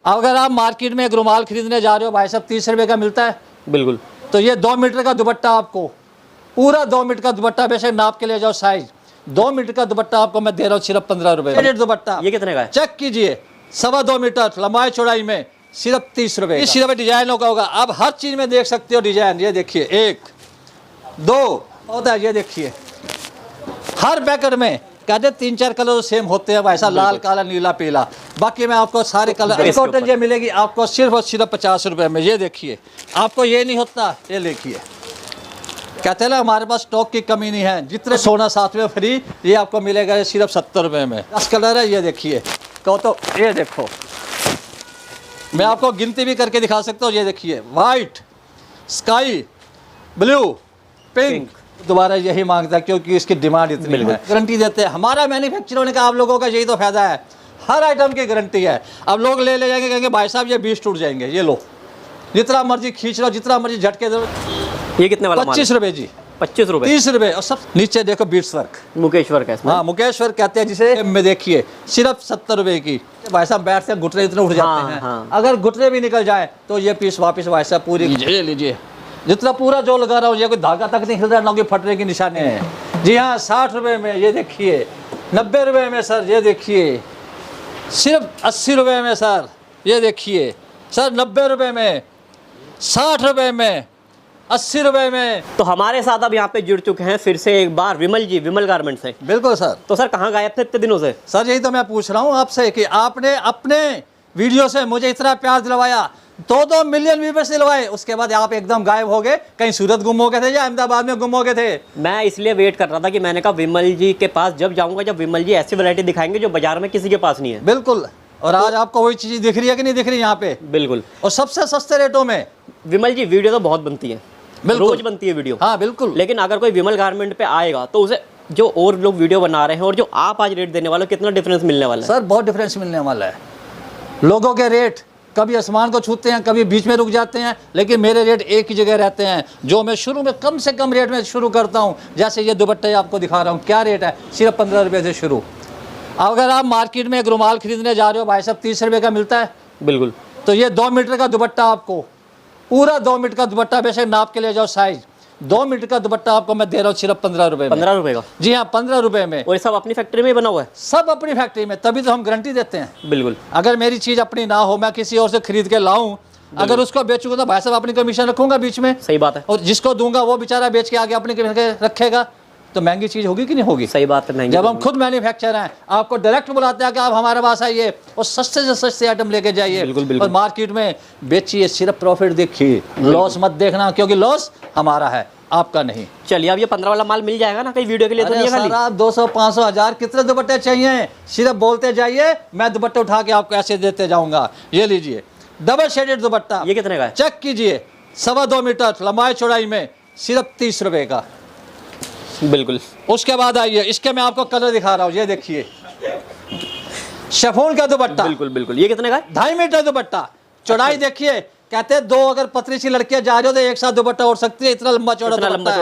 अगर आप मार्केट में एक रुमाल खरीदने जा रहे हो भाई साहब 30 रुपए का मिलता है, बिल्कुल। तो ये 2 मीटर का दुपट्टा आपको, पूरा 2 मीटर का दुपट्टा, बेशक नाप के ले जाओ साइज, 2 मीटर का दुपट्टा आपको मैं दे रहा हूँ सिर्फ 15 रुपए। दुपट्टा ये कितने का है? चेक कीजिए, 2.25 मीटर लंबाई चौड़ाई में सिर्फ 30 रुपए। इस सिर्फ डिजाइनों का होगा, आप हर चीज में देख सकते हो डिजाइन। ये देखिए 1 2 होता है, ये देखिए हर पैकेट में कहते 3-4 कलर सेम होते हैं भाई साहब, लाल काला नीला पीला, बाकी में आपको सारे कलर। कॉटन ये मिलेगी आपको सिर्फ और सिर्फ 50 रुपए में। ये देखिए आपको ये नहीं होता, ये देखिए कहते हैं ना हमारे पास स्टॉक की कमी नहीं है, जितने सोना साथ में फ्री, ये आपको मिलेगा सिर्फ 70 रुपए में। 10 कलर है, ये देखिए कहो तो ये देखो, मैं आपको गिनती भी करके दिखा सकता हूँ। ये देखिए वाइट, स्काई ब्लू, पिंक, दोबारा यही मांगता है क्योंकि इसकी डिमांड इतनी है। गारंटी देते हैं, हमारा मैन्युफैक्चर होने का आप लोगों का यही तो फायदा है, हर आइटम की गारंटी है। अब लोग ले जाएंगे, कहेंगे भाई साहब ये 20 टूट जाएंगे, ये लो जितना मर्जी खींच लो, जितना मर्जी झटके दो। ये कितने वाला? 25 रुपए जी। 25 रुपए, 30 रुपए। और सब नीचे देखो बीट्स वर्क, मुकेश वर्क है इसमें। हाँ मुकेश वर्क कहते हैं जिसे, में देखिए सिर्फ 70 रुपए की। भाई साहब बैठते हैं घुटने इतने उठ जाते हैं, हाँ। अगर घुटने भी निकल जाए तो ये पीस वापस भाई साहब पूरी लीजिए, जितना पूरा जो लगा रहा हूँ, ये कोई धागा तक नहीं हिल रहा, ना कोई फटने की निशानी है। जी हाँ 60 रुपए में, ये देखिए 90 रुपए में सर, ये देखिए सिर्फ 80 रुपए में सर, ये देखिए सर 90 रुपए में, 60 रुपए में, 80 रुपए में। तो हमारे साथ अब यहाँ पे जुड़ चुके हैं फिर से एक बार विमल जी, विमल गारमेंट्स से। बिल्कुल सर। तो सर कहाँ गायब थे इतने दिनों से? सर यही तो मैं पूछ रहा हूँ आपसे कि आपने अपने वीडियो से मुझे इतना प्यार दिलवाया, 2 मिलियन व्यूअर्स दिलवाए, उसके बाद आप एकदम गायब हो गए, कहीं सूरत गुम हो गए थे या अहमदाबाद में गुम हो गए थे? मैं इसलिए वेट कर रहा था कि मैंने कहा विमल जी के पास जब जाऊंगा, जब विमल जी ऐसी वैरायटी दिखाएंगे जो बाजार में किसी के पास नहीं है। बिल्कुल। और आज आपको वही चीज दिख रही है कि नहीं दिख रही यहाँ पे? बिल्कुल। और सबसे सस्ते रेटों में। विमल जी वीडियो तो बहुत बनती है, रोज बनती है वीडियो। हाँ बिल्कुल। लेकिन अगर कोई विमल गारमेंट पे आएगा तो उसे जो और लोग वीडियो बना रहे हैं और जो आप आज रेट देने वाले हो, कितना डिफरेंस मिलने वाला है? सर बहुत डिफरेंस मिलने वाला है। लोगों के रेट कभी आसमान को छूते हैं, कभी बीच में रुक जाते हैं, लेकिन मेरे रेट एक ही जगह रहते हैं, जो मैं शुरू में कम से कम रेट में शुरू करता हूँ। जैसे ये दुपट्टे आपको दिखा रहा हूँ, क्या रेट है, सिर्फ 15 रुपये से शुरू। अगर आप मार्केट में एक रुमाल खरीदने जा रहे हो भाई साहब 30 रुपये का मिलता है, बिल्कुल, तो ये 2 मीटर का दुपट्टा आपको, पूरा 2 मीटर का दुपट्टा, बेशक नाप के ले जाओ साइज, 2 मीटर का दुपट्टा आपको मैं दे रहा हूँ सिर्फ 15 रुपए में। 15 रुपए का? जी हाँ 15 रुपए में। और ये सब अपनी फैक्ट्री में बना हुआ है? सब अपनी फैक्ट्री में, तभी तो हम गारंटी देते हैं। बिल्कुल। अगर मेरी चीज अपनी ना हो, मैं किसी और से खरीद के लाऊं, अगर उसको बेचूंगा तो भाई साहब अपनी कमीशन रखूंगा बीच में। सही बात है। और जिसको दूंगा वो बेचारा बेच के आगे अपनी कमीशन रखेगा, तो महंगी चीज होगी कि नहीं होगी? सही बात है। जब हम खुद मैन्युफैक्चर हैं, आपको डायरेक्ट बुलाते हैं कि आप हमारे पास आइए और सस्ते से सस्ते आइटम लेके जाइए। बिल्कुल, बिल्कुल। और मार्केट में बेचिए, सिर्फ प्रॉफिट देखिए, लॉस मत देखना, क्योंकि लॉस हमारा है, आपका नहीं। चलिए अब ये 15 वाला माल मिल जाएगा ना कहीं वीडियो के लिए? तो नहीं है खाली? 200 500 1000 कितने दुपट्टे चाहिए, सिर्फ बोलते जाइए, मैं दुपट्टे उठा के आपको ऐसे देते जाऊंगा। ये लीजिए डबल शेडेड दुपट्टा। ये कितने का है? चेक कीजिए, 2.25 मीटर लंबाई चौड़ाई में सिर्फ 30 रुपए का। बिल्कुल। उसके बाद आइए, इसके मैं आपको कलर दिखा रहा हूँ, ये देखिए शिफॉन का दुपट्टा। बिल्कुल बिल्कुल। ये कितने का है? 2.5 मीटर दुपट्टा, चौड़ाई देखिए, कहते हैं 2 अगर पतली सी लड़कियां जा रही हो तो एक साथ दुपट्टा ओढ़ सकती है, इतना लंबा चौड़ा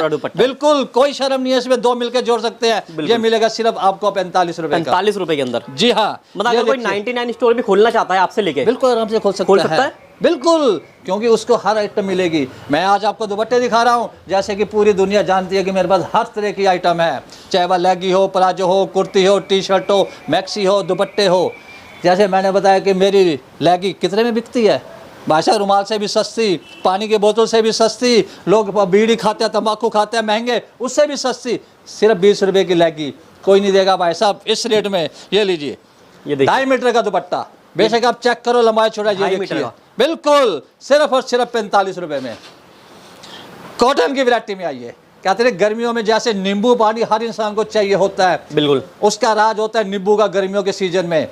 दुपट्टा। बिल्कुल कोई शर्म नहीं है इसमें, 2 मिलकर जोड़ सकते हैं। ये मिलेगा सिर्फ आपको 45 रुपए का। 45 रुपए के अंदर? जी हाँ। मतलब अगर कोई 99 स्टोर भी खोलना चाहता है आपसे लेके, बिल्कुल आराम से खोल सकता है। बिल्कुल, क्योंकि उसको हर आइटम मिलेगी। मैं आज आपको दुपट्टे दिखा रहा हूँ, जैसे कि पूरी दुनिया जानती है कि मेरे पास हर तरह की आइटम है, चाहे वह लेगी हो, प्लाजो हो, कुर्ती हो, टी शर्ट हो, मैक्सी हो, दुपट्टे हो। जैसे मैंने बताया कि मेरी लेगी कितने में बिकती है, भाषा रुमाल से भी सस्ती, पानी की बोतल से भी सस्ती, लोग बीड़ी खाते हैं, तंबाकू खाते हैं महंगे, उससे भी सस्ती, सिर्फ 20 रुपए की लेगी। कोई नहीं देगा भाई साहब इस रेट में। ये लीजिए, ये 2.5 मीटर का दुपट्टा, बेशक आप चेक करो लंबाई चौड़ाई, ये देखिए, बिल्कुल सिर्फ और सिर्फ 45 रुपए में। कॉटन की वैरायटी में आइए। कहते हैं गर्मियों में जैसे नींबू पानी हर इंसान को चाहिए होता है, बिल्कुल उसका राज होता है नींबू का गर्मियों के सीजन में,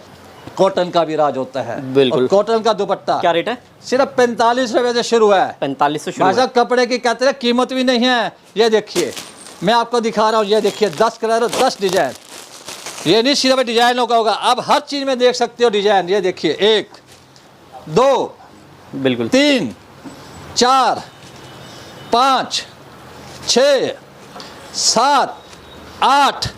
कॉटन का भी राज होता है। बिल्कुल। कॉटन का दुपट्टा क्या रेट है? सिर्फ 45 रुपए से शुरू है। 45 से शुरू है। कपड़े की कहते हैं कीमत भी नहीं है। ये देखिए मैं आपको दिखा रहा हूँ, ये देखिए 10 कलर 10 डिजाइन। ये नहीं सिर्फ डिजाइनों का होगा, आप हर चीज में देख सकते हो डिजाइन। ये देखिए 1 2 बिल्कुल 3 4 5 6 7 8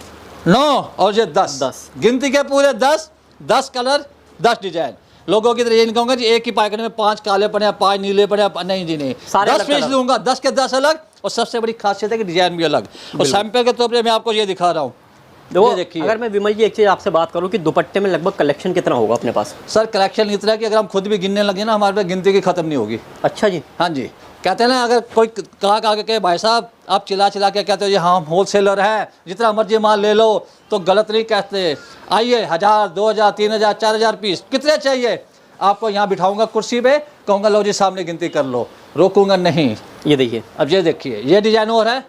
9 और ये 10 गिनती के पूरे 10 कलर 10 डिजाइन। लोगों की तरह ये नहीं कहूँगा जी एक ही पैकेट में 5 काले पड़े हैं 5 नीले पड़े हैं, नहीं जी नहीं, सारे 10 अलग पीस अलग। दूंगा, 10 के 10 अलग। और सबसे बड़ी खासियत है कि डिजाइन भी अलग। और सैंपल के तौर पर मैं आपको ये दिखा रहा हूँ, देखो ये देखिए। अगर मैं विमल जी एक चीज़ आपसे बात करूँ कि दुपट्टे में लगभग कलेक्शन कितना होगा अपने पास? सर कलेक्शन इतना है कि अगर हम खुद भी गिनने लगे ना हमारे पे गिनती की खत्म नहीं होगी। अच्छा जी। हाँ जी, कहते हैं ना अगर कोई कहा के भाई साहब आप चिल्ला चिल्ला के कहते हो ये हाँ होलसेलर है जितना मर्जी माल ले लो, तो गलत नहीं कहते। आइए 1000 2000 3000 4000 पीस कितने चाहिए, आपको यहाँ बिठाऊंगा कुर्सी पे, कहूँगा लो जी सामने गिनती कर लो, रोकूंगा नहीं। ये देखिए, अब ये देखिए ये डिजाइन और है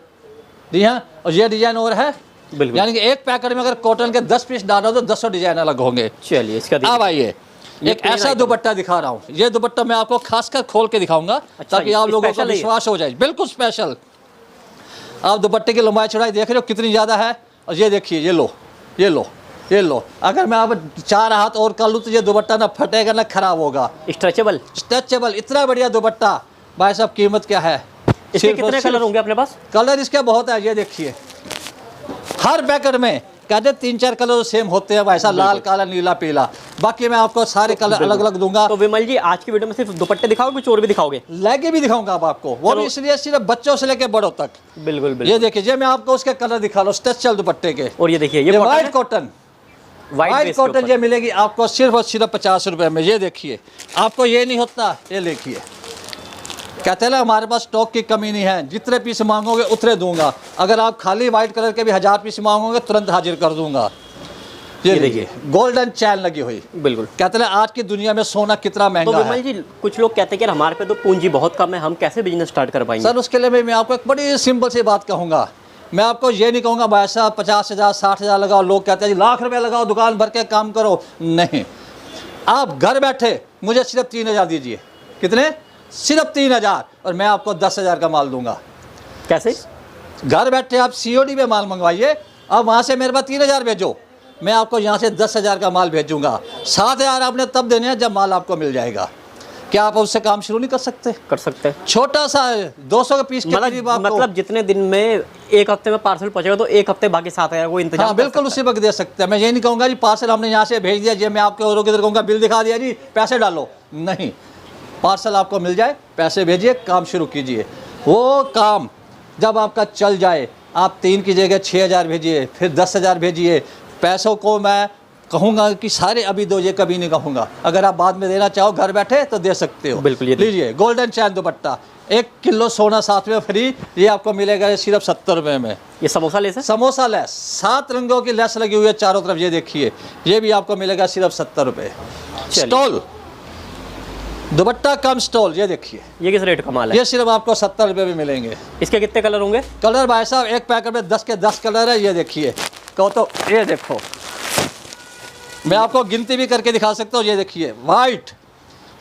जी हाँ, और ये डिजाइन और है। बिल्कुल। यानी कि एक पैकेट में अगर कॉटन के 10 पीस डालो तो 10 डिजाइन अलग होंगे। चलिए इसका अब आइए एक plain ऐसा item। दुपट्टा दिखा रहा हूँ, ये दुपट्टा मैं आपको खासकर खोल के दिखाऊंगा अच्छा, ताकि आप लोगों को special है ये। विश्वास हो जाए। बिल्कुल स्पेशल। आप दुपट्टे की लंबाई चौड़ाई देख रहे हो कितनी ज़्यादा है, और ये देखिए ये लो ये लो ये लो, अगर मैं अब 4 हाथ और कर लूँ तो ये दुपट्टा ना फटेगा ना खराब होगा। स्ट्रेचेबल। स्ट्रेचेबल, इतना बढ़िया दुपट्टा। भाई साहब कीमत क्या है? इसके सिर्फ और कितने सिर्फ- कलर होंगे अपने पास? कलर इसके बहुत है, ये देखिए हर पैकेट में कहते 3-4 कलर सेम होते हैं भाई साहब, लाल काला नीला पीला। बाकी मैं आपको सारे कलर अलग अलग दूंगा। तो विमल जी आज की वीडियो में सिर्फ दुपट्टे दिखाओगे, कुछ और भी दिखाओगे? लहंगे भी दिखाऊंगा अब आपको, वो भी इसलिए सिर्फ बच्चों से लेके बड़ों तक। बिल्कुल बिल्कुल। ये देखिए ये मैं आपको उसके कलर दिखा रहा हूँ स्ट्रेचेबल दुपट्टे के। और ये देखिए ये ये white cotton, white white cotton ये मिलेगी आपको सिर्फ और सिर्फ 50 रुपए में। ये देखिए आपको ये नहीं होता, ये देखिए कहते हैं ना हमारे पास स्टॉक की कमी नहीं है, जितने पीस मांगोगे उतने दूंगा। अगर आप खाली व्हाइट कलर के भी 1000 पीस मांगोगे तुरंत हाजिर कर दूंगा। ये देखिए गोल्डन चैन लगी हुई। बिल्कुल। कहते हैं आज की दुनिया में सोना कितना तो महंगा विमल है। जी कुछ लोग कहते हैं कि हमारे पे तो पूंजी बहुत कम है, हम कैसे बिजनेस स्टार्ट कर पाएंगे? सर उसके लिए मैं आपको एक बड़ी सिंपल सी बात कहूँगा। मैं आपको ये नहीं कहूँगा भाई साहब 50,000 60,000 लगाओ, लोग कहते हैं जी लाख रुपए लगाओ दुकान भर के काम करो। नहीं, आप घर बैठे मुझे सिर्फ 3000 दीजिए। कितने? सिर्फ 3000, और मैं आपको 10,000 का माल दूंगा। कैसे? घर बैठे आप COD पे माल मंगवाइए, अब वहाँ से मेरे पास 3000 भेजो, मैं आपको यहाँ से 10,000 का माल भेजूंगा। 7,000 आपने तब देने हैं जब माल आपको मिल जाएगा। क्या आप उससे काम शुरू नहीं कर सकते? कर सकते हैं। छोटा सा 200 के पीस के करीब आपको, मतलब जितने दिन में एक हफ्ते में पार्सल पहुंचेगा तो एक हफ्ते बाकी 7,000 को इंतजाम हाँ कर बिल्कुल सकता उसी वक्त दे सकते हैं। मैं ये नहीं कहूँगा जी पार्सल हमने यहाँ से भेज दिया जी मैं आपके औरों की तरह कहूँगा बिल दिखा दिया जी पैसे डालो, नहीं। पार्सल आपको मिल जाए, पैसे भेजिए, काम शुरू कीजिए। वो काम जब आपका चल जाए आप 3 की जगह 6,000 भेजिए, फिर 10,000 भेजिए। पैसों को मैं कहूँगा कि सारे अभी दो, ये कभी नहीं कहूँगा। अगर आप बाद में देना चाहो घर बैठे तो दे सकते हो। बिल्कुल, ये लीजिए गोल्डन चैन दुपट्टा, 1 किलो सोना साथ में फ्री, ये आपको मिलेगा सिर्फ 70 रुपये में। ये समोसा लेस है? समोसा लेस, 7 रंगों की लेस लगी हुई है चारों तरफ, ये देखिए ये भी आपको मिलेगा सिर्फ 70 रुपये। स्टॉल दुपट्टा कम स्टॉल, ये देखिए ये किस रेट का माल है? ये सिर्फ आपको 70 रुपये में मिलेंगे। इसके कितने कलर होंगे? कलर भाई साहब एक पैकेट में 10 के 10 कलर है। ये देखिए कहो तो ये देखो, मैं आपको गिनती भी करके दिखा सकता हूँ। ये देखिए white,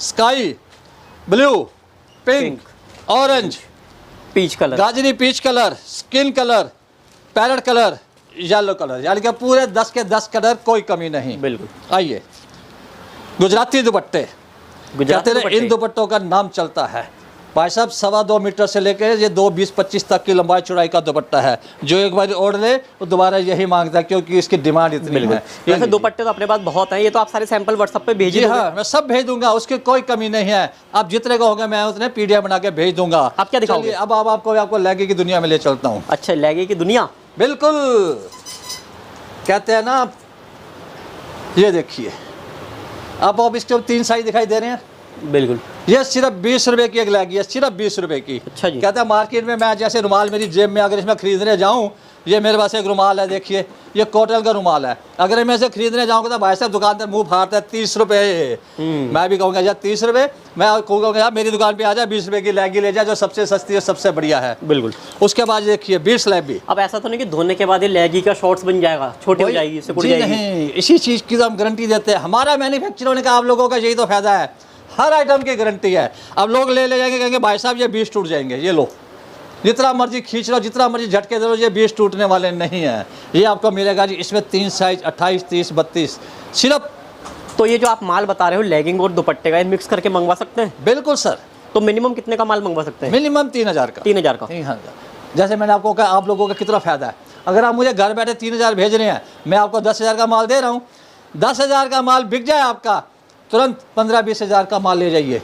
sky blue, pink, orange, peach colour, गाजरी peach colour, skin colour, parrot colour, yellow colour, यानी कि पूरे 10 के 10 कलर, कोई कमी नहीं। बिल्कुल। आइए गुजराती दुपट्टे, गुजराती कहते हैं इन दुपट्टे। दुपट्टों का नाम चलता है भाई साहब। 2.25 मीटर से लेकर ये 2.20-25 तक की लंबाई चौड़ाई का दुपट्टा है। जो एक बार ऑर्डर ले वो दोबारा यही मांगता है क्योंकि इसकी डिमांड इतनी है। वैसे दुपट्टे तो अपने पास बहुत हैं, ये तो आप सारे सैंपल व्हाट्सएप पे भेजिए। जी हाँ, मैं सब भेज दूंगा, उसकी कोई कमी नहीं है। आप जितने कहोगे मैं उतने PDF बना के भेज दूंगा। आप क्या दिखाओगे? चलिए, अब आपको लहंगे की दुनिया में ले चलता हूँ। अच्छा, लहंगे की दुनिया। बिल्कुल, कहते हैं ना, ये देखिए अब इसके 3 साइज दिखाई दे रहे हैं। बिल्कुल। ये सिर्फ 20 रुपए की एक लहंगी है, सिर्फ 20 रुपए की। अच्छा जी। कहता है मार्केट में मैं जैसे रुमाल मेरी जेब में अगर इसमें खरीदने जाऊं, ये मेरे पास एक रुमाल है, देखिए ये कॉटन का रुमाल है। अगर मैं इसे खरीदने जाऊंगा तो भाई साहब दुकानदार मुंह फाड़ता है 30 रुपए। मैं भी कहूँगा यार 30 रुपए, मैं कहूँगा यार मेरी दुकान पे आ जा, 20 रुपए की लहंगी ले जा जो सबसे सस्ती है, सबसे बढ़िया है। बिल्कुल। उसके बाद देखिए 20 लहंगी। अब ऐसा तो नहीं कि धोने के बाद ये लहंगी का शॉर्ट्स बन जाएगा, छोटी हो जाएगी, सिकुड़ जी जाएगी? नहीं, इसी चीज़ की तो हम गारंटी देते हैं। हमारा मैन्युफैक्चर होने का आप लोगों का यही तो फायदा है, हर आइटम की गारंटी है। अब लोग ले जाएंगे, कहेंगे भाई साहब ये 20 टूट जाएंगे, ये लो जितना मर्जी खींच लो, जितना मर्जी झटके दे लो, ये 20 टूटने वाले नहीं है। ये आपको मिलेगा जी इसमें 3 साइज 28, 30, 32 सिर्फ। तो ये जो आप माल बता रहे हो लेगिंग और दुपट्टे का, ये मिक्स करके मंगवा सकते हैं? बिल्कुल सर। तो मिनिमम कितने का माल मंगवा सकते हैं? मिनिमम 3000 का। 3000 का। 3000। जैसे मैंने आपको कहा आप लोगों का कितना फ़ायदा है। अगर आप मुझे घर बैठे 3000 भेज रहे हैं, मैं आपको 10,000 का माल दे रहा हूँ, 10,000 का माल बिक जाए आपका तुरंत 15-20 हज़ार का माल ले जाइए,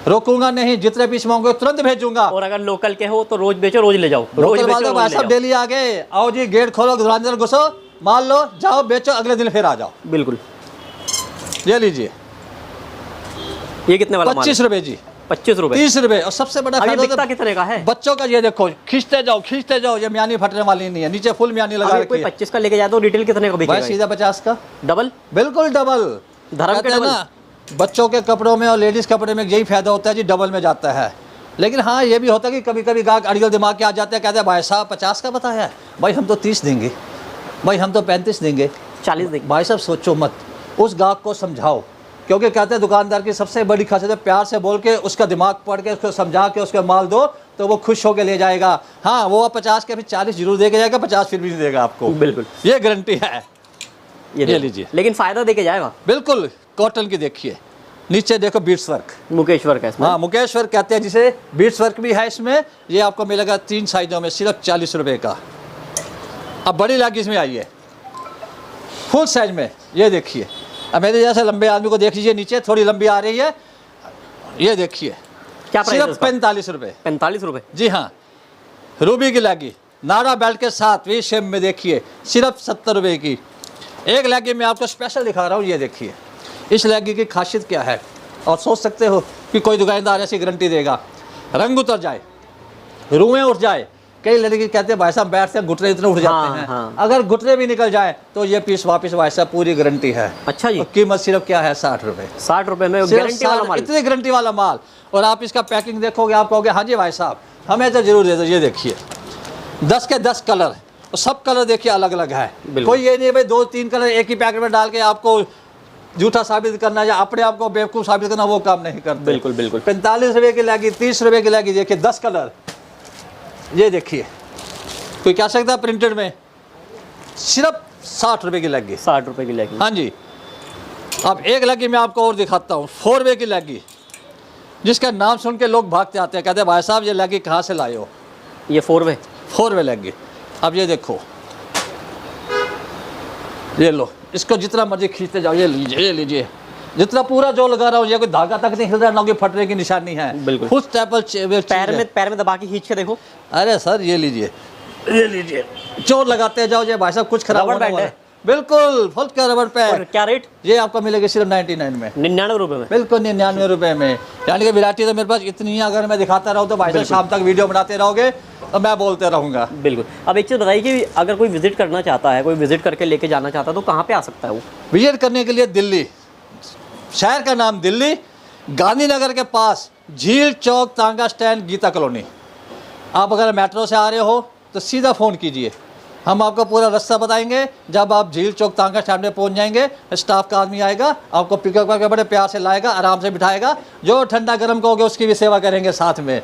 रोकूंगा नहीं, जितने पीस मांगोगे तुरंत भेजूंगा। और अगर लोकल के हो तो रोज बेचो रोज ले जाओ, रोज लोकल बेचो वाले रोज भाई ले साहब जाओ। डेली आ गए, आओ जी गेट खोलो, दुकान अंदर घुसो, माल लो, जाओ बेचो, अगले दिन फिर आ जाओ। बिल्कुल। ये लीजिए, ये कितने वाला माल 25 रुपए जी, 25 रुपए। 30 रुपए। और सबसे बड़ा अब ये फायदा बिकता होता है कितने का है? बच्चों का, ये देखो खींचते जाओ, ये म्यानी फटने वाली नहीं है, नीचे फुल म्यानी लगा अगर कोई रखी है। 25 का लेके जाए तो रिटेल कितने का भाई बिकेगा? सीधा 50 का, डबल। बिल्कुल डबल। धर्म के कहते हैं डबल। ना, बच्चों के कपड़ों में और लेडीज़ कपड़े में यही फायदा होता है जी, डबल में जाता है। लेकिन हाँ ये भी होता है कि कभी कभी गाहक अड़ियल दिमाग के आ जाते हैं, कहते हैं भाई साहब 50 का बताया है, भाई हम तो 30 देंगे, भाई हम तो 35 देंगे, 40 देंगे। भाई साहब सोचो मत, उस गाहक को समझाओ, क्योंकि कहते हैं दुकानदार की सबसे बड़ी खासियत है प्यार से बोल के, उसका दिमाग पढ़ के, उसको समझा के उसको माल दो तो वो खुश होकर ले जाएगा। हाँ वो 50 के फिर 40 जरूर दे के जाएगा, 50 फिर भी नहीं देगा आपको, बिल्कुल, ये गारंटी है। ये देखो। लीजिए, लेकिन फायदा देके जाएगा। बिल्कुल कॉटन की देखिए, नीचे देखो बीट्स वर्क, मुकेश्वर का इसमें। हाँ मुकेश्वर कहते हैं जिसे, बीट्स वर्क भी है इसमें। ये आपको मिलेगा 3 साइजों में, सिर्फ 40 रुपए का। अब बड़ी लागी इसमें आई है फुल साइज में, ये देखिए। अब मेरे जैसे लंबे आदमी को देख लीजिए, नीचे थोड़ी लंबी आ रही है, ये देखिए, क्या प्राइस है सिर्फ इसका? 45 रुपए। 45 रुपए। जी हाँ, रूबी की लैगी नारा बेल्ट के साथ वी शेप में, देखिए सिर्फ 70 रुपए की। एक लैगी मैं आपको स्पेशल दिखा रहा हूँ, ये देखिए इस लैगी की खासियत क्या है। और सोच सकते हो कि कोई दुकानदार ऐसी गारंटी देगा, रंग उतर जाए, रुएं उठ जाए, कई लड़के कहते हैं भाई साहब बैठते हैं घुटने इतने उठ जाते हैं, हाँ। अगर घुटने भी निकल जाए तो ये पीस वापस भाई साहब पूरी गारंटी है। अच्छा जी। और कीमत सिर्फ क्या है, 60 रुपए। 60 रुपए में सिर्फ गारंटी वाला 60, माल। इतनी गारंटी वाला माल। और आप इसका पैकिंग देखोगे, आप कहोगे हाँ जी भाई साहब हमें तो जरूर दे दो। ये देखिए 10 के 10 कलर, और सब कलर देखिए अलग अलग है। बिल्कुल। कोई ये नहीं भाई 2-3 कलर एक ही पैकेट में डाल के आपको झूठा साबित करना या अपने आप को बेवकूफ़ साबित करना, वो काम नहीं करते। बिल्कुल बिल्कुल। 45 रुपए की लगी, 30 रुपए की लगी, देखिए 10 कलर। ये देखिए कोई कह सकता है प्रिंटेड में, सिर्फ 60 रुपए की लगी। 60 रुपए की लेगी। हाँ जी। अब एक लगी मैं आपको और दिखाता हूँ, 4 वे की लगी, जिसका नाम सुन के लोग भागते आते हैं, कहते हैं भाई साहब ये लगी कहाँ से लाए हो। ये 4 वे। 4 वे लगी। अब ये देखो, ये लो, इसको जितना मर्जी खींचते जाओ, ये लीजिए जितना पूरा जो लगा रहा हूँ, ये कोई धागा तक नहीं हिल रहा, ना कोई फटने की निशानी है। बिल्कुल। फुल स्टेपल पैर में दबा के खींच के देखो। अरे सर ये लीजिए चोर लगाते जाओ, ये भाई साहब कुछ खराब रबड़ होने बैंड वाला है। है। बिल्कुल फुल का रबड़ और पैड। क्या रेट? ये आपको मिलेगा सिर्फ 99 में। 99 रुपए में। बिल्कुल 99 रुपए में। यानी कि वैरायटी तो मेरे पास इतनी है, अगर मैं दिखाता रहूँ तो भाई साहब शाम तक वीडियो बनाते रहोगे और मैं बोलते रहूँगा। बिल्कुल। अब एक चीज़ बताइए कि अगर कोई विजिट करना चाहता है, कोई विजिट करके लेके जाना चाहता है, तो कहाँ पे आ सकता है वो? विजिट करने के लिए दिल्ली, शहर का नाम दिल्ली, गांधीनगर के पास झील चौक, तांगा स्टैंड, गीता कॉलोनी। आप अगर मेट्रो से आ रहे हो तो सीधा फ़ोन कीजिए, हम आपको पूरा रास्ता बताएंगे। जब आप झील चौक तांगा स्टैंड में पहुंच जाएंगे, स्टाफ का आदमी आएगा, आपको पिकअप करके बड़े प्यार से लाएगा, आराम से बिठाएगा। जो ठंडा गर्म कहोगे उसकी भी सेवा करेंगे साथ में।